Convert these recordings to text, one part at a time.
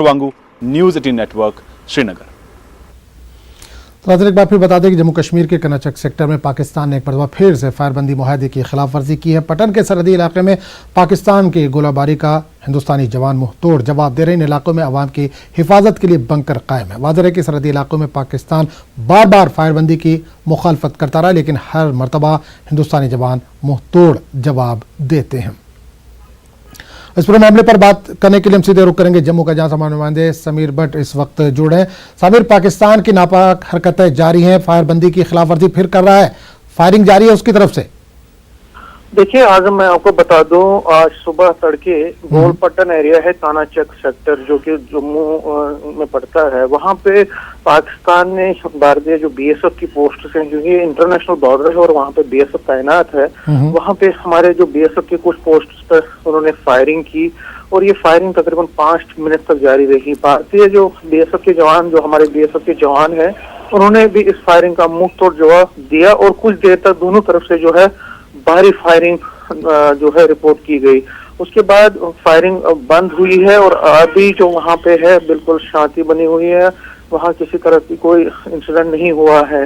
वांगू, news 18 network, Srinagar. तो एक बार फिर बता दें कि जम्मू कश्मीर के कनाचक सेक्टर में पाकिस्तान ने एक मरतबा फिर से फायरबंदी मुआहदे की खिलाफ वर्जी की है। पटन के सरहदी इलाके में पाकिस्तान की गोलाबारी का हिंदुस्तानी जवान मुंह तोड़ जवाब दे रहे हैं। इन इलाकों में आवाम की हिफाजत के लिए बंकर कायम है। वाज़ेह है कि सरहदी इलाकों में पाकिस्तान बार बार फायरबंदी की मुखालफत करता रहा, लेकिन हर मरतबा हिंदुस्तानी जवान मुंह तोड़ जवाब देते हैं। इस पूरे मामले पर बात करने के लिए हम सीधे रुख करेंगे जम्मू का, जहां हमारे नुमाइंदे समीर भट्ट इस वक्त जुड़े हैं। समीर, पाकिस्तान की नापाक हरकतें जारी हैं, फायरबंदी की खिलाफवर्जी फिर कर रहा है, फायरिंग जारी है उसकी तरफ से। देखिए, आज मैं आपको बता दूं, आज सुबह तड़के गोलपट्टन एरिया है, कानाचक सेक्टर जो कि जम्मू में पड़ता है, वहां पे पाकिस्तान ने भारतीय जो बीएसएफ की पोस्ट हैं, क्योंकि इंटरनेशनल बॉर्डर है और वहां पे बीएसएफ तैनात है, वहां पे हमारे जो बीएसएफ की कुछ पोस्ट पर उन्होंने फायरिंग की और ये फायरिंग तकरीबन 5 मिनट तक जारी रही। भारतीय जो बीएसएफ के जवान, जो हमारे बीएसएफ के जवान है, उन्होंने भी इस फायरिंग का मुंह तोड़ जवाब दिया और कुछ देर तक दोनों तरफ से जो है भारी फायरिंग जो है रिपोर्ट की गई। उसके बाद फायरिंग बंद हुई है और अभी जो वहां पे है बिल्कुल शांति बनी हुई है, वहां किसी तरह की कोई इंसिडेंट नहीं हुआ है।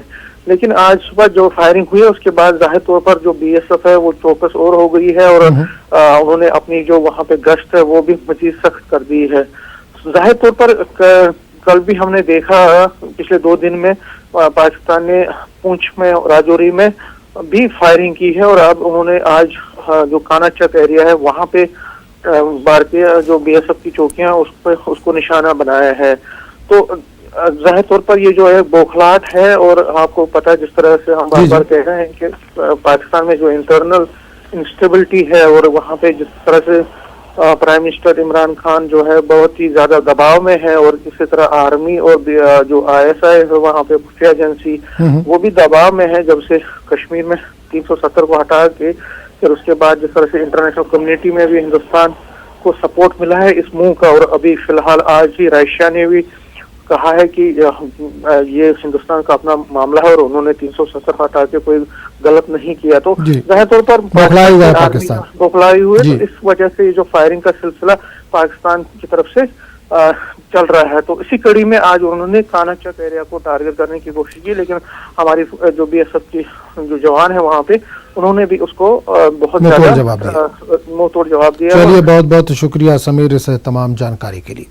लेकिन आज सुबह जो फायरिंग हुई है उसके बाद जाहिर तौर पर जो बीएसएफ है वो चौकस और हो गई है और उन्होंने अपनी जो वहां पे गश्त है वो भी मजीद सख्त कर दी है। जाहिर तौर पर कल भी हमने देखा, पिछले 2 दिन में पाकिस्तान ने पुंछ में, राजौरी में भी फायरिंग की है और अब उन्होंने आज जो कानाचक एरिया है वहां पे भारतीय जो बीएसएफ की चौकियां उसको निशाना बनाया है। तो जाहिर तौर पर ये जो है बौखलाहट है और आपको पता है जिस तरह से हम बार बार कह रहे हैं कि पाकिस्तान में जो इंटरनल इंस्टेबिलिटी है और वहां पे जिस तरह से प्राइम मिनिस्टर इमरान खान जो है बहुत ही ज्यादा दबाव में है और इसी तरह आर्मी और जो आईएसआई है वहां पे खुफिया एजेंसी वो भी दबाव में है जब से कश्मीर में 370 को हटा के। फिर उसके बाद जिस तरह से इंटरनेशनल कम्युनिटी में भी हिंदुस्तान को सपोर्ट मिला है इस मूव का, और अभी फिलहाल आज ही रशिया ने भी कहा है कि ये हिंदुस्तान का अपना मामला है और उन्होंने 370 हटा के कोई गलत नहीं किया। तो जाहिर तौर पर बौखलाई हुए, तो इस वजह से ये जो फायरिंग का सिलसिला पाकिस्तान की तरफ से चल रहा है। तो इसी कड़ी में आज उन्होंने कानाचक एरिया को टारगेट करने की कोशिश की, लेकिन हमारी जो बीएसएफ की जो जवान है वहां पे उन्होंने भी उसको बहुत ज्यादा मुंह तोड़ जवाब दिया। चलिए, बहुत बहुत शुक्रिया समीर इस तमाम जानकारी के लिए।